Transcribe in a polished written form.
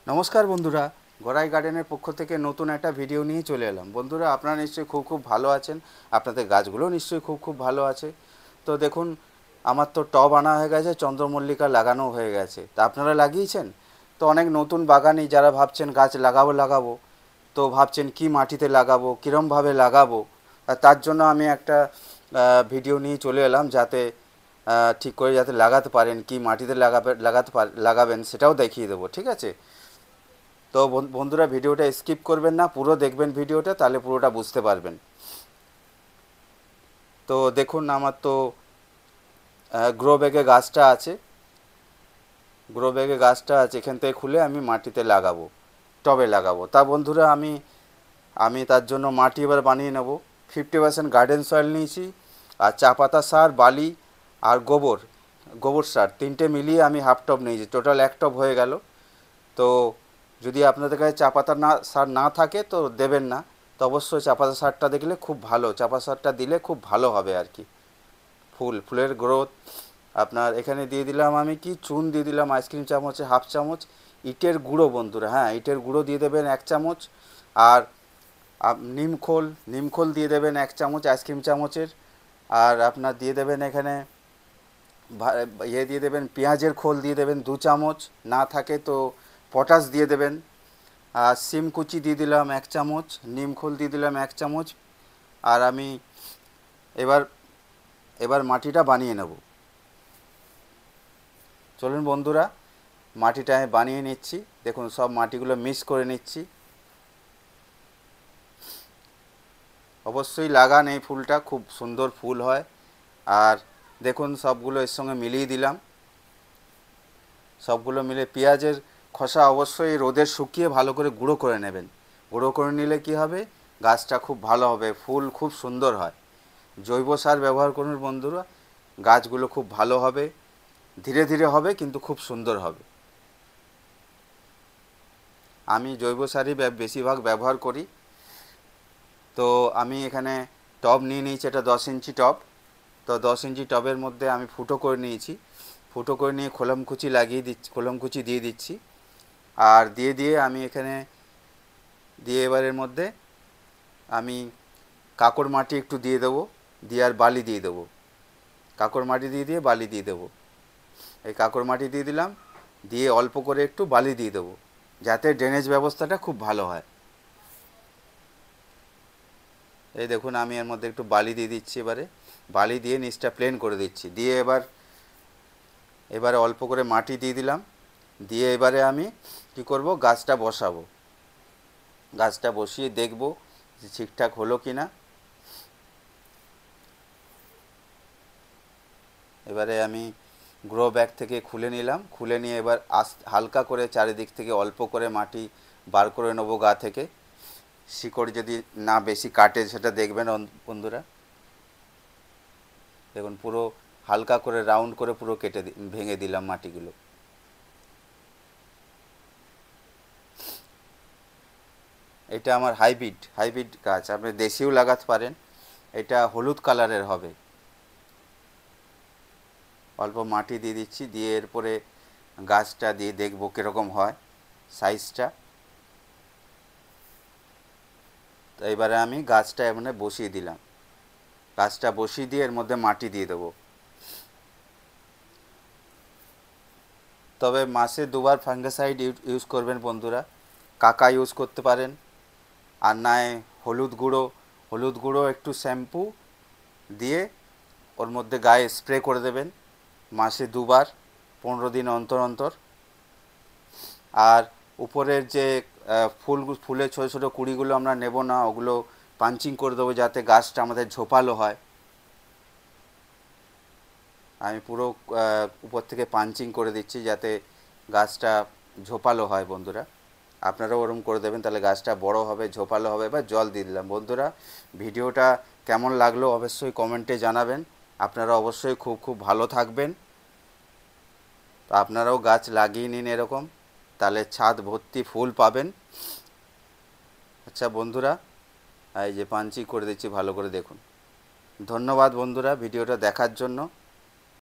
নমস্কার বন্ধুরা, গড়াই গার্ডেনের পক্ষ থেকে নতুন একটা ভিডিও নিয়ে চলে এলাম। বন্ধুরা, আপনারা নিশ্চয়ই খুব ভালো আছেন, আপনাদের গাছগুলো নিশ্চয়ই খুব ভালো আছে। তো দেখুন, আমার তো টব আনা হয়ে গেছে, চন্দ্রমল্লিকা লাগানো হয়ে গেছে। তা আপনারা লাগিয়েছেন? তো অনেক নতুন বাগানি যারা ভাবছেন গাছ লাগাবো, তো ভাবছেন কি মাটিতে লাগাবো, কীরমভাবে লাগাবো, তার জন্য আমি একটা ভিডিও নিয়ে চলে এলাম, যাতে ঠিক করে যাতে লাগাতে পারেন, কি মাটিতে লাগাবেন সেটাও দেখিয়ে দেবো, ঠিক আছে? তো বন্ধুরা, ভিডিওটা স্কিপ করবেন না, পুরো দেখবেন ভিডিওটা, তাহলে পুরোটা বুঝতে পারবেন। তো দেখুন, আমার তো গ্রো ব্যাগে গাছটা আছে, এখান থেকে খুলে আমি মাটিতে লাগাবো, টবে লাগাবো। তা বন্ধুরা, আমি আমি তার জন্য মাটি এবার বানিয়ে নেব। 50% গার্ডেন সয়েল নিয়েছি, আর চা পাতা সার, বালি আর গোবর সার তিনটে মিলিয়ে আমি হাফ টব নিয়েছি। টোটাল এক টব হয়ে গেল। তো যদি আপনাদের কাছে চা পাতা সার না থাকে তো দেবেন না, তো অবশ্যই চা পাতা সারটা দেখলে খুব ভালো, চা পাতা সারটা দিলে খুব ভালো হবে আর কি। ফুলের গ্রোথ। আপনার এখানে দিয়ে দিলাম আমি কি চুন দিয়ে দিলাম আইসক্রিম চামচে হাফ চামচ, ইটের গুঁড়ো বন্ধুরা, হ্যাঁ ইটের গুঁড়ো দিয়ে দেবেন 1 চামচ, আর নিমখোল দিয়ে দেবেন 1 চামচ আইসক্রিম চামচের, আর আপনার দিয়ে দেবেন এখানে দিয়ে দেবেন পেঁয়াজের খোল দিয়ে দেবেন 2 চামচ, না থাকে তো পটাশ দিয়ে দেবেন। আর সিম কুচি দিয়ে দিলাম 1 চামচ, নিমখোল দিয়ে দিলাম 1 চামচ। আর আমি এবার এবার মাটিটা বানিয়ে নেব। চলুন বন্ধুরা, মাটিটা আমি বানিয়ে নিচ্ছি। দেখুন, সব মাটিগুলো মিক্স করে নিচ্ছি। অবশ্যই লাগান, এই ফুলটা খুব সুন্দর ফুল হয়। আর দেখুন, সবগুলো এর সঙ্গে মিলিয়ে দিলাম। সবগুলো মিলে পেঁয়াজের খোসা অবশ্যই রোদে শুকিয়ে ভালো করে গুঁড়ো করে নেবেন। গুঁড়ো করে নিলে কি হবে, গাছটা খুব ভালো হবে, ফুল খুব সুন্দর হয়। জৈব সার ব্যবহার করুন বন্ধুরা, গাছগুলো খুব ভালো হবে, ধীরে ধীরে হবে কিন্তু খুব সুন্দর হবে। আমি জৈব সারই বেশিরভাগ ব্যবহার করি। তো আমি এখানে টব নিয়ে নিয়েছি, এটা 10 ইঞ্চি টব। তো 10 ইঞ্চি টবের মধ্যে আমি ফুটো করে নিয়েছি। ফুটো করে নিয়ে খোলমকুচি দিয়ে দিচ্ছি। আর দিয়ে আমি এখানে এবারের মধ্যে আমি কাঁকড় মাটি একটু দিয়ে দেবো, দিয়ে আর বালি দিয়ে দেবো। কাঁকড় মাটি দিয়ে বালি দিয়ে দেবো। এই কাঁকড় মাটি দিয়ে দিলাম, দিয়ে অল্প করে একটু বালি দিয়ে দেবো, যাতে ড্রেনেজ ব্যবস্থাটা খুব ভালো হয়। এই দেখুন, আমি এর মধ্যে একটু বালি দিয়ে দিচ্ছি। বালি দিয়ে নিচটা প্লেন করে দিচ্ছি। দিয়ে এবারে অল্প করে মাটি দিয়ে দিলাম। দিয়ে এবারে আমি কি করব, গাছটা বসাবো। গাছটা বসিয়ে দেখব যে ঠিকঠাক হলো কি না। এবারে আমি গ্রো ব্যাগ থেকে খুলে নিলাম। খুলে নিয়ে এবার হালকা করে চারিদিক থেকে অল্প করে মাটি বার করে নেবো গা থেকে। শিকড় যদি না বেশি কাটে সেটা দেখবেন বন্ধুরা। দেখুন, পুরো হালকা করে রাউন্ড করে পুরো ভেঙে দিলাম মাটিগুলো। এটা আমার হাইব্রিড গাছ, আপনি দেশিও লাগাতে পারেন। এটা হলুদ কালারের হবে। অল্প মাটি দিয়ে দিচ্ছি, দিয়ে এরপরে গাছটা দিয়ে দেখব কীরকম হয় সাইজটা। তো এবারে আমি গাছটা এখানে বসিয়ে দিলাম। গাছটা বসিয়ে দিয়ে এর মধ্যে মাটি দিয়ে দেবো। তবে মাসে 2বার ফাঙ্গিসাইড ইউজ করবেন বন্ধুরা। কাকা ইউজ করতে পারেন, আর নয় হলুদ গুঁড়ো একটু শ্যাম্পু দিয়ে ওর মধ্যে গায়ে স্প্রে করে দেবেন মাসে 2বার, 15 দিন অন্তর অন্তর। আর উপরের যে ফুলের ছোটো ছোটো কুঁড়িগুলো আমরা নেব না, ওগুলো পাঞ্চিং করে দেবো যাতে গাছটা আমাদের ঝোপালো হয়। আমি পুরো উপর থেকে পাঞ্চিং করে দিচ্ছি যাতে গাছটা ঝোপালো হয় বন্ধুরা। আপনারাও ওরকম করে দেবেন, তাহলে গাছটা বড় হবে, ঝোপালো হবে। বা জল দিয়ে দিলাম। বন্ধুরা, ভিডিওটা কেমন লাগলো অবশ্যই কমেন্টে জানাবেন। আপনারা অবশ্যই খুব ভালো থাকবেন। তো আপনারাও গাছ লাগিয়ে নিন এরকম, তাহলে ছাদ ভর্তি ফুল পাবেন। আচ্ছা বন্ধুরা, এই যে পাঞ্চিং করে দিচ্ছি, ভালো করে দেখুন। ধন্যবাদ বন্ধুরা ভিডিওটা দেখার জন্য।